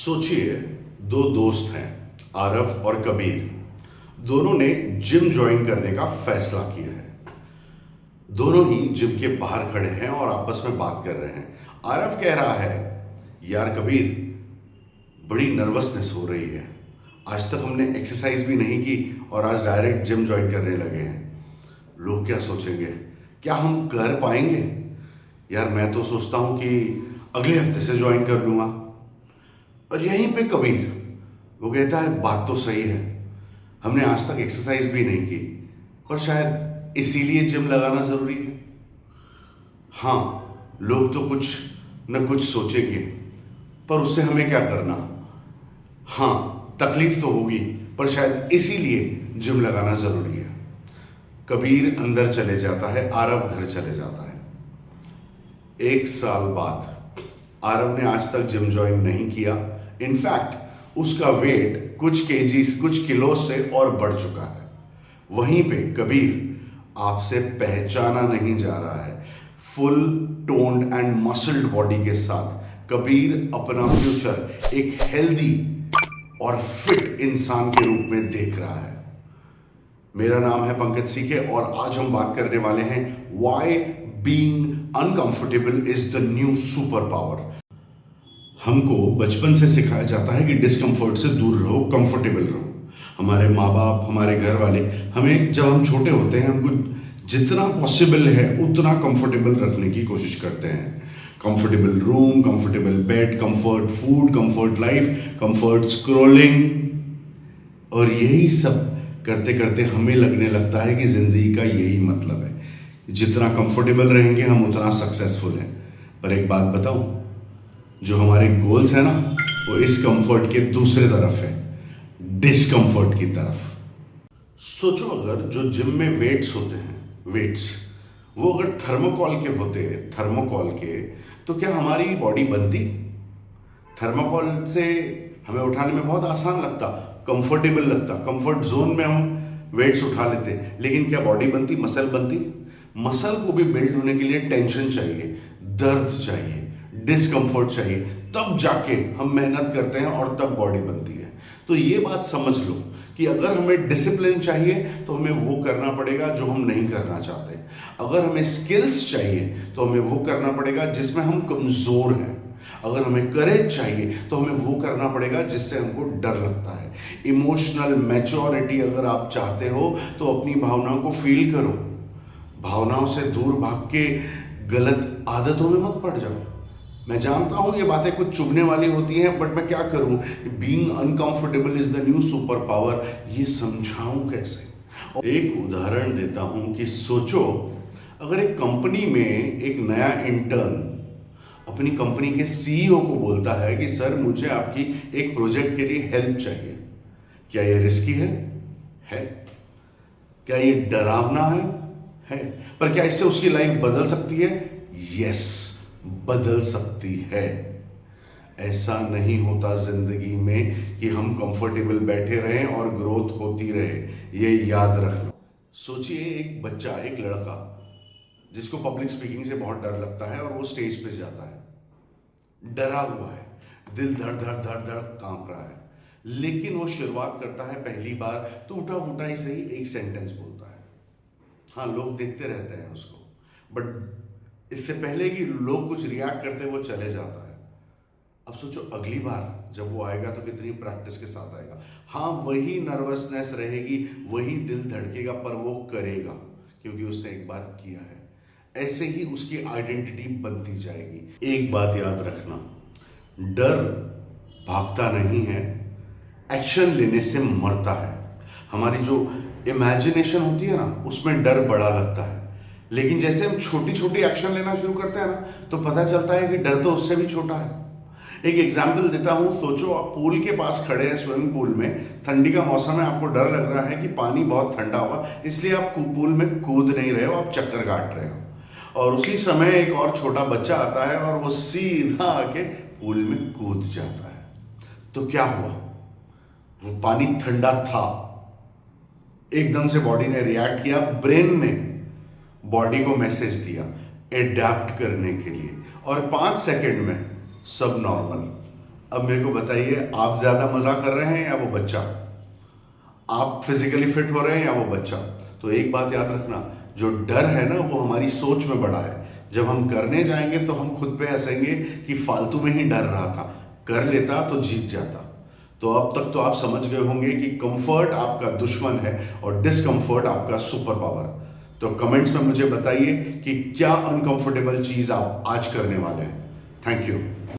सोचिए, दो दोस्त हैं, आरव और कबीर। दोनों ने जिम ज्वाइन करने का फैसला किया है। दोनों ही जिम के बाहर खड़े हैं और आपस में बात कर रहे हैं। आरव कह रहा है, यार कबीर, बड़ी नर्वसनेस हो रही है। आज तक हमने एक्सरसाइज भी नहीं की और आज डायरेक्ट जिम ज्वाइन करने लगे हैं। लोग क्या सोचेंगे? क्या हम कर पाएंगे? यार मैं तो सोचता हूं कि अगले हफ्ते से ज्वाइन कर लूंगा। और यहीं पे कबीर वो कहता है, बात तो सही है, हमने आज तक एक्सरसाइज भी नहीं की, पर शायद इसीलिए जिम लगाना जरूरी है। हाँ, लोग तो कुछ न कुछ सोचेंगे, पर उससे हमें क्या करना। हाँ, तकलीफ तो होगी, पर शायद इसीलिए जिम लगाना जरूरी है। कबीर अंदर चले जाता है, आरव घर चले जाता है। 1 साल बाद आरव ने आज तक जिम ज्वाइन नहीं किया। इनफैक्ट उसका वेट कुछ किलो से और बढ़ चुका है। वहीं पे कबीर आपसे पहचाना नहीं जा रहा है। Full toned and muscled body के साथ कबीर अपना फ्यूचर एक हेल्दी और फिट इंसान के रूप में देख रहा है। मेरा नाम है पंकज सीके और आज हम बात करने वाले हैं why being uncomfortable is the new super power. हमको बचपन से सिखाया जाता है कि डिस्कंफर्ट से दूर रहो, कंफर्टेबल रहो। हमारे माँ बाप, हमारे घर वाले हमें, जब हम छोटे होते हैं, हमको जितना पॉसिबल है उतना कंफर्टेबल रखने की कोशिश करते हैं। Comfortable room, comfortable bed, comfort food, comfort life, comfort scrolling. और यही सब करते करते हमें लगने लगता है कि जिंदगी का यही मतलब है। जितना कंफर्टेबल रहेंगे हम उतना सक्सेसफुल हैं। पर एक बात बताऊं, जो हमारे गोल्स है ना, वो इस कंफर्ट के दूसरे तरफ है, डिस्कंफर्ट की तरफ। सोचो, अगर जो जिम में वेट्स होते हैं, वो अगर थर्मोकॉल के होते, तो क्या हमारी बॉडी बनती? थर्मोकॉल से हमें उठाने में बहुत आसान लगता, कंफर्टेबल लगता, कंफर्ट जोन में हम वेट्स उठा लेते। लेकिन क्या बॉडी बनती? मसल बनती? मसल को भी बिल्ड होने के लिए टेंशन चाहिए, दर्द चाहिए, डिस्कंफर्ट चाहिए, तब जाके हम मेहनत करते हैं और तब बॉडी बनती है। तो ये बात समझ लो कि अगर हमें डिसिप्लिन चाहिए तो हमें वो करना पड़ेगा जो हम नहीं करना चाहते। अगर हमें स्किल्स चाहिए तो हमें वो करना पड़ेगा जिसमें हम कमजोर हैं। अगर हमें करेज चाहिए तो हमें वो करना पड़ेगा जिससे हमको डर लगता है। इमोशनल मैच्योरिटी अगर आप चाहते हो तो अपनी भावनाओं को फील करो। भावनाओं से दूर भाग के गलत आदतों में मत पड़ जाओ। मैं जानता हूं ये बातें कुछ चुभने वाली होती हैं, बट मैं क्या करूं? Being uncomfortable is the new super power. ये समझाऊं कैसे? एक उदाहरण देता हूं कि सोचो, अगर एक कंपनी में एक नया इंटर्न अपनी कंपनी के सीईओ को बोलता है कि सर, मुझे आपकी एक प्रोजेक्ट के लिए हेल्प चाहिए। क्या ये रिस्की है? क्या ये डरावना है? पर क्या इससे उसकी लाइफ बदल सकती है? यस, बदल सकती है। ऐसा नहीं होता जिंदगी में कि हम कंफर्टेबल बैठे रहें और ग्रोथ होती रहे। ये याद रखना। सोचिए, एक बच्चा, एक लड़का जिसको पब्लिक स्पीकिंग से बहुत डर लगता है और वो स्टेज पे जाता है, डरा हुआ है, दिल धड़ धड़ धड़ धड़ कांप रहा है। लेकिन वो शुरुआत करता है पहली बार, टूटा फूटा ही सही, एक सेंटेंस बोलता है। हाँ, लोग देखते रहते हैं उसको, बट इससे पहले कि लोग कुछ रिएक्ट करते वो चले जाता है। अब सोचो, अगली बार जब वो आएगा तो कितनी प्रैक्टिस के साथ आएगा। हाँ, वही नर्वसनेस रहेगी, वही दिल धड़केगा, पर वो करेगा क्योंकि उसने एक बार किया है। ऐसे ही उसकी आइडेंटिटी बनती जाएगी। एक बात याद रखना, डर भागता नहीं है, एक्शन लेने से मरता है। हमारी जो इमेजिनेशन होती है ना, उसमें डर बड़ा लगता है, लेकिन जैसे हम छोटी छोटी एक्शन लेना शुरू करते हैं ना, तो पता चलता है कि डर तो उससे भी छोटा है। एक एग्जाम्पल देता हूं। सोचो, आप पूल के पास खड़े हैं, स्विमिंग पूल में, ठंडी का मौसम है, आपको डर लग रहा है कि पानी बहुत ठंडा होगा, इसलिए आप पूल में कूद नहीं रहे हो, आप चक्कर काट रहे हो। और उसी समय एक और छोटा बच्चा आता है और वो सीधा आके पूल में कूद जाता है। तो क्या हुआ? वो पानी ठंडा था, एकदम से बॉडी ने रिएक्ट किया, ब्रेन ने बॉडी को मैसेज दिया एडैप्ट करने के लिए, और 5 सेकंड में सब नॉर्मल। अब मेरे को बताइए, आप ज्यादा मजा कर रहे हैं या वो बच्चा? आप फिजिकली फिट हो रहे हैं या वो बच्चा? तो एक बात याद रखना, जो डर है ना वो हमारी सोच में बड़ा है। जब हम करने जाएंगे तो हम खुद पे हंसेंगे कि फालतू में ही डर रहा था, कर लेता तो जीत जाता। तो अब तक तो आप समझ गए होंगे कि कंफर्ट आपका दुश्मन है और डिस्कंफर्ट आपका सुपर पावर। तो कमेंट्स में मुझे बताइए कि क्या अनकंफर्टेबल चीज आप आज करने वाले हैं। Thank you.